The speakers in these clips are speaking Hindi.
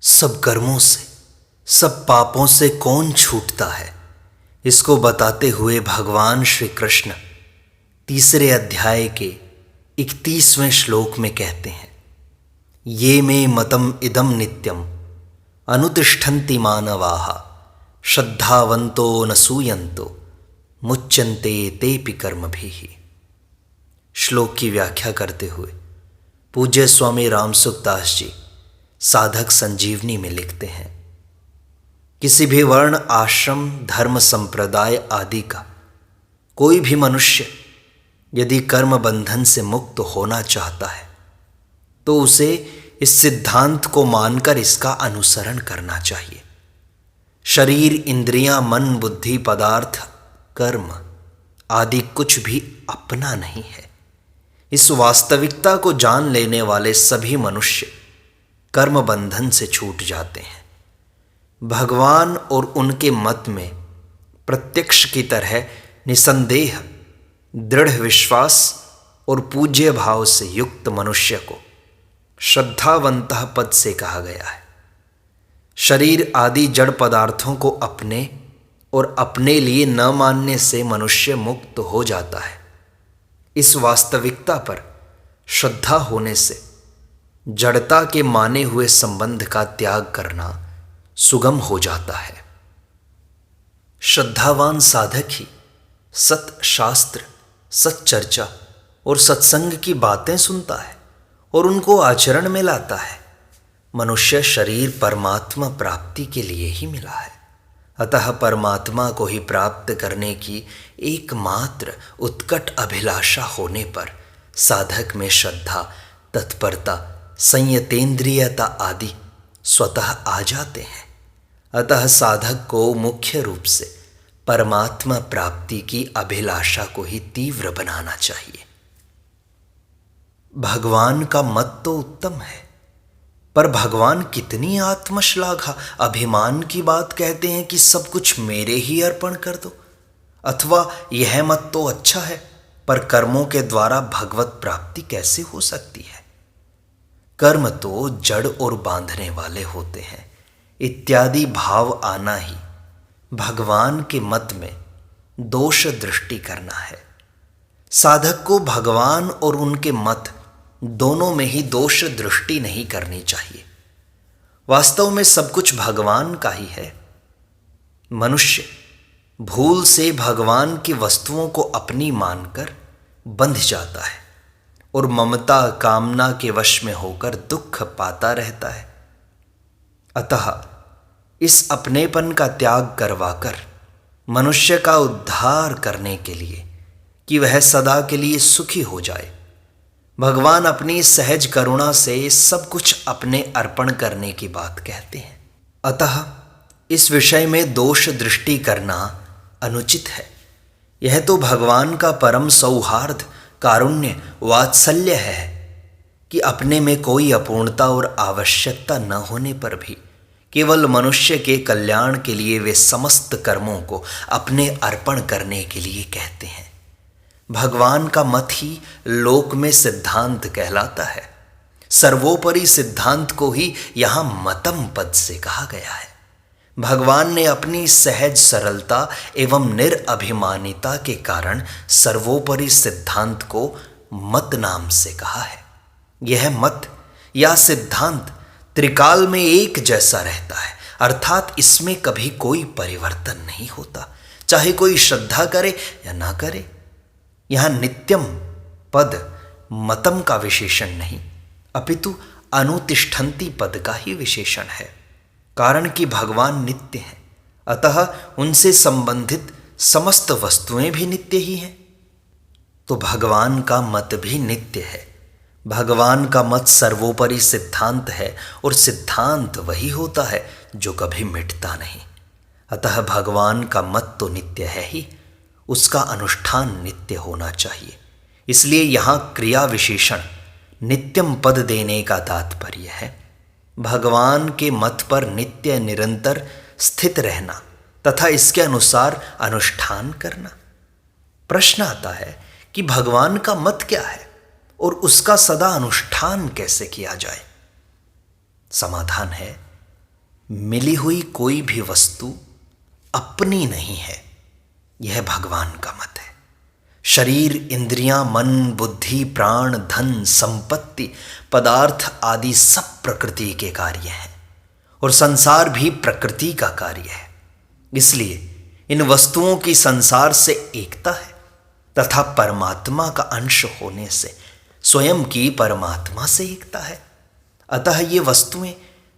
सब कर्मों से, सब पापों से कौन छूटता है, इसको बताते हुए भगवान श्री कृष्ण तीसरे अध्याय के 31वें श्लोक में कहते हैं, ये मे मतम इदम नित्यम अनुतिष्ठन्ति मानवाः श्रद्धावन्तो न सूयन्तो मुच्यन्ते तेपि कर्मभिः। श्लोक की व्याख्या करते हुए पूज्य स्वामी रामसुखदास जी साधक संजीवनी में लिखते हैं, किसी भी वर्ण, आश्रम, धर्म, संप्रदाय आदि का कोई भी मनुष्य यदि कर्म बंधन से मुक्त होना चाहता है तो उसे इस सिद्धांत को मानकर इसका अनुसरण करना चाहिए। शरीर, इंद्रियां, मन, बुद्धि, पदार्थ, कर्म आदि कुछ भी अपना नहीं है। इस वास्तविकता को जान लेने वाले सभी मनुष्य कर्म बंधन से छूट जाते हैं। भगवान और उनके मत में प्रत्यक्ष की तरह निसंदेह, दृढ़ विश्वास और पूज्य भाव से युक्त मनुष्य को श्रद्धावंतः पद से कहा गया है। शरीर आदि जड़ पदार्थों को अपने और अपने लिए न मानने से मनुष्य मुक्त हो जाता है। इस वास्तविकता पर श्रद्धा होने से जड़ता के माने हुए संबंध का त्याग करना सुगम हो जाता है। श्रद्धावान साधक ही सत शास्त्र, सत चर्चा और सत्संग की बातें सुनता है और उनको आचरण में लाता है। मनुष्य शरीर परमात्मा प्राप्ति के लिए ही मिला है, अतः परमात्मा को ही प्राप्त करने की एकमात्र उत्कट अभिलाषा होने पर साधक में श्रद्धा, तत्परता, संयतेंद्रियता आदि स्वतः आ जाते हैं। अतः साधक को मुख्य रूप से परमात्मा प्राप्ति की अभिलाषा को ही तीव्र बनाना चाहिए। भगवान का मत तो उत्तम है, पर भगवान कितनी आत्मश्लाघा, अभिमान की बात कहते हैं कि सब कुछ मेरे ही अर्पण कर दो, अथवा यह मत तो अच्छा है, पर कर्मों के द्वारा भगवत प्राप्ति कैसे हो सकती है? कर्म तो जड़ और बांधने वाले होते हैं इत्यादि भाव आना ही भगवान के मत में दोष दृष्टि करना है। साधक को भगवान और उनके मत दोनों में ही दोष दृष्टि नहीं करनी चाहिए। वास्तव में सब कुछ भगवान का ही है। मनुष्य भूल से भगवान की वस्तुओं को अपनी मानकर बंध जाता है और ममता, कामना के वश में होकर दुख पाता रहता है। अतः इस अपनेपन का त्याग करवाकर मनुष्य का उद्धार करने के लिए कि वह सदा के लिए सुखी हो जाए, भगवान अपनी सहज करुणा से सब कुछ अपने अर्पण करने की बात कहते हैं। अतः इस विषय में दोष दृष्टि करना अनुचित है। यह तो भगवान का परम सौहार्द, कारुण्य, वात्सल्य है कि अपने में कोई अपूर्णता और आवश्यकता न होने पर भी केवल मनुष्य के कल्याण के लिए वे समस्त कर्मों को अपने अर्पण करने के लिए कहते हैं। भगवान का मत ही लोक में सिद्धांत कहलाता है। सर्वोपरि सिद्धांत को ही यहाँ मतम पद से कहा गया है। भगवान ने अपनी सहज सरलता एवं निरअभिमानिता के कारण सर्वोपरि सिद्धांत को मत नाम से कहा है। यह मत या सिद्धांत त्रिकाल में एक जैसा रहता है, अर्थात इसमें कभी कोई परिवर्तन नहीं होता, चाहे कोई श्रद्धा करे या ना करे। यहाँ नित्यम पद मतम का विशेषण नहीं, अपितु अनुतिष्ठन्ति पद का ही विशेषण है। कारण कि भगवान नित्य हैं, अतः उनसे संबंधित समस्त वस्तुएं भी नित्य ही हैं। तो भगवान का मत भी नित्य है। भगवान का मत सर्वोपरि सिद्धांत है और सिद्धांत वही होता है जो कभी मिटता नहीं। अतः भगवान का मत तो नित्य है ही, उसका अनुष्ठान नित्य होना चाहिए। इसलिए यहाँ क्रिया विशेषण नित्यम पद देने का तात्पर्य है भगवान के मत पर नित्य निरंतर स्थित रहना तथा इसके अनुसार अनुष्ठान करना। प्रश्न आता है कि भगवान का मत क्या है और उसका सदा अनुष्ठान कैसे किया जाए? समाधान है मिली हुई कोई भी वस्तु अपनी नहीं है, यह भगवान का मत है। शरीर, इंद्रियां, मन, बुद्धि, प्राण, धन, संपत्ति, पदार्थ आदि सब प्रकृति के कार्य हैं और संसार भी प्रकृति का कार्य है। इसलिए इन वस्तुओं की संसार से एकता है तथा परमात्मा का अंश होने से स्वयं की परमात्मा से एकता है। अतः ये वस्तुएं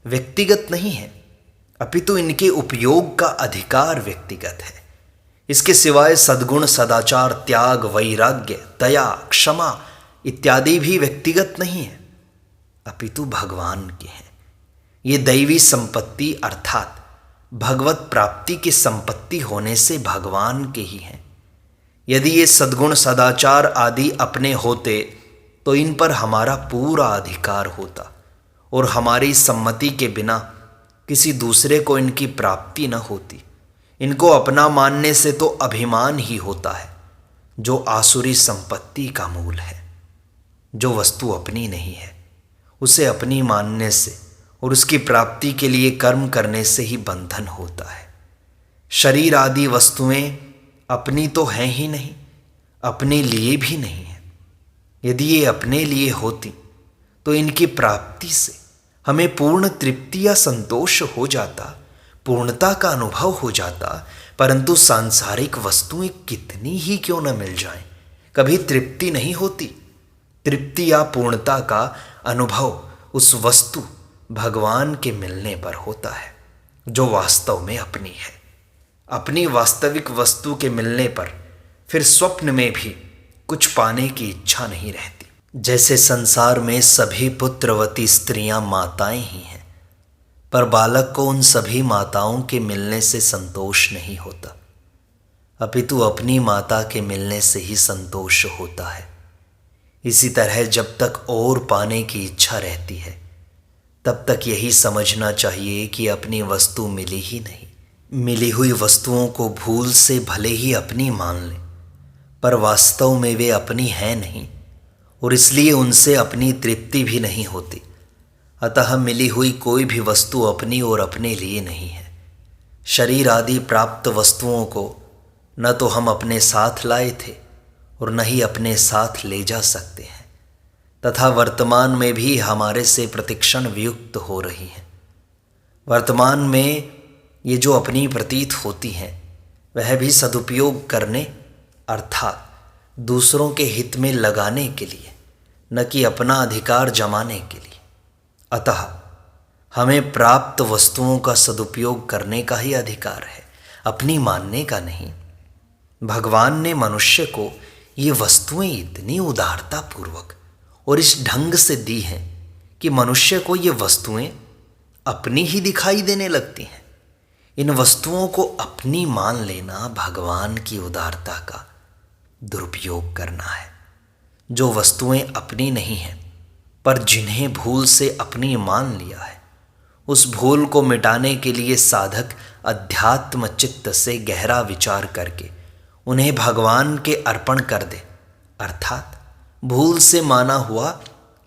व्यक्तिगत नहीं है, अपितु इनके उपयोग का अधिकार व्यक्तिगत है। इसके सिवाय सद्गुण, सदाचार, त्याग, वैराग्य, दया, क्षमा इत्यादि भी व्यक्तिगत नहीं है, अपितु भगवान के हैं। ये दैवी संपत्ति अर्थात भगवत प्राप्ति की संपत्ति होने से भगवान के ही हैं। यदि ये सद्गुण, सदाचार आदि अपने होते तो इन पर हमारा पूरा अधिकार होता और हमारी सम्मति के बिना किसी दूसरे को इनकी प्राप्ति न होती। इनको अपना मानने से तो अभिमान ही होता है, जो आसुरी संपत्ति का मूल है। जो वस्तु अपनी नहीं है उसे अपनी मानने से और उसकी प्राप्ति के लिए कर्म करने से ही बंधन होता है। शरीर आदि वस्तुएं अपनी तो हैं ही नहीं, अपने लिए भी नहीं है। यदि ये अपने लिए होती तो इनकी प्राप्ति से हमें पूर्ण तृप्ति या संतोष हो जाता, पूर्णता का अनुभव हो जाता। परंतु सांसारिक वस्तुएं कितनी ही क्यों न मिल जाएं, कभी तृप्ति नहीं होती। तृप्ति या पूर्णता का अनुभव उस वस्तु भगवान के मिलने पर होता है, जो वास्तव में अपनी है। अपनी वास्तविक वस्तु के मिलने पर फिर स्वप्न में भी कुछ पाने की इच्छा नहीं रहती। जैसे संसार में सभी पुत्रवती स्त्रियां माताएं ही हैं, पर बालक को उन सभी माताओं के मिलने से संतोष नहीं होता, अपितु अपनी माता के मिलने से ही संतोष होता है। इसी तरह जब तक और पाने की इच्छा रहती है तब तक यही समझना चाहिए कि अपनी वस्तु मिली ही नहीं। मिली हुई वस्तुओं को भूल से भले ही अपनी मान लें, पर वास्तव में वे अपनी हैं नहीं और इसलिए उनसे अपनी तृप्ति भी नहीं होती। अतः मिली हुई कोई भी वस्तु अपनी और अपने लिए नहीं है। शरीर आदि प्राप्त वस्तुओं को न तो हम अपने साथ लाए थे और न ही अपने साथ ले जा सकते हैं, तथा वर्तमान में भी हमारे से प्रतिक्षण वियुक्त हो रही हैं। वर्तमान में ये जो अपनी प्रतीत होती हैं वह भी सदुपयोग करने अर्थात दूसरों के हित में लगाने के लिए, न कि अपना अधिकार जमाने के लिए। अतः हमें प्राप्त वस्तुओं का सदुपयोग करने का ही अधिकार है, अपनी मानने का नहीं। भगवान ने मनुष्य को ये वस्तुएं इतनी उदारता पूर्वक और इस ढंग से दी हैं कि मनुष्य को ये वस्तुएं अपनी ही दिखाई देने लगती हैं। इन वस्तुओं को अपनी मान लेना भगवान की उदारता का दुरुपयोग करना है। जो वस्तुएं अपनी नहीं हैं पर जिन्हें भूल से अपनी मान लिया है, उस भूल को मिटाने के लिए साधक अध्यात्म चित्त से गहरा विचार करके उन्हें भगवान के अर्पण कर दे, अर्थात भूल से माना हुआ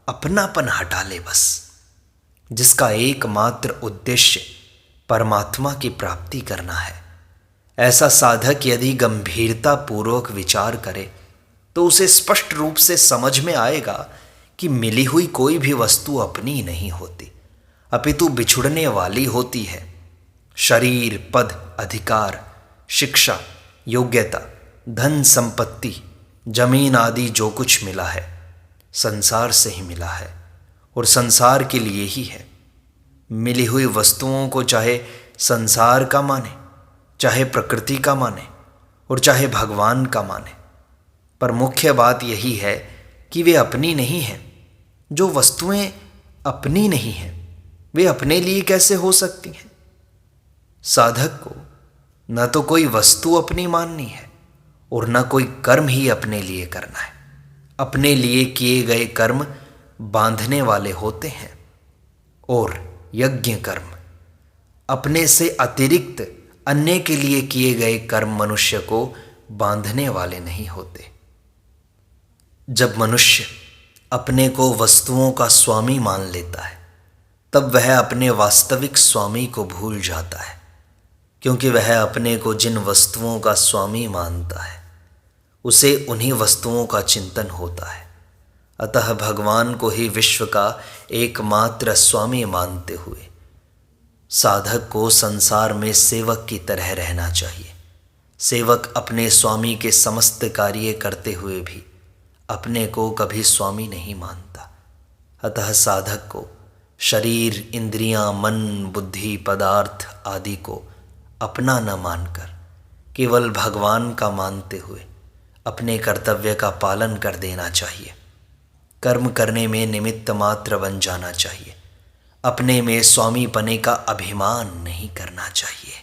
अपनापन हटा ले बस, जिसका एकमात्र उद्देश्य परमात्मा की प्राप्ति करना है। ऐसा साधक यदि गंभीरता पूर्वक विचार करे तो उसे स्पष्ट रूप से समझ में आएगा कि मिली हुई कोई भी वस्तु अपनी नहीं होती, अपितु बिछुड़ने वाली होती है। शरीर, पद, अधिकार, शिक्षा, योग्यता, धन, संपत्ति, जमीन आदि जो कुछ मिला है संसार से ही मिला है और संसार के लिए ही है। मिली हुई वस्तुओं को चाहे संसार का माने, चाहे प्रकृति का माने और चाहे भगवान का माने, पर मुख्य बात यही है कि वे अपनी नहीं हैं। जो वस्तुएं अपनी नहीं हैं वे अपने लिए कैसे हो सकती हैं? साधक को न तो कोई वस्तु अपनी माननी है और न कोई कर्म ही अपने लिए करना है। अपने लिए किए गए कर्म बांधने वाले होते हैं और यज्ञ कर्म, अपने से अतिरिक्त अन्य के लिए किए गए कर्म मनुष्य को बांधने वाले नहीं होते। जब मनुष्य अपने को वस्तुओं का स्वामी मान लेता है तब वह अपने वास्तविक स्वामी को भूल जाता है, क्योंकि वह अपने को जिन वस्तुओं का स्वामी मानता है उसे उन्हीं वस्तुओं का चिंतन होता है। अतः भगवान को ही विश्व का एकमात्र स्वामी मानते हुए साधक को संसार में सेवक की तरह रहना चाहिए। सेवक अपने स्वामी के समस्त कार्य करते हुए भी अपने को कभी स्वामी नहीं मानता। अतः साधक को शरीर, इंद्रियां, मन, बुद्धि, पदार्थ आदि को अपना न मानकर केवल भगवान का मानते हुए अपने कर्तव्य का पालन कर देना चाहिए। कर्म करने में निमित्त मात्र बन जाना चाहिए। अपने में स्वामी पने का अभिमान नहीं करना चाहिए।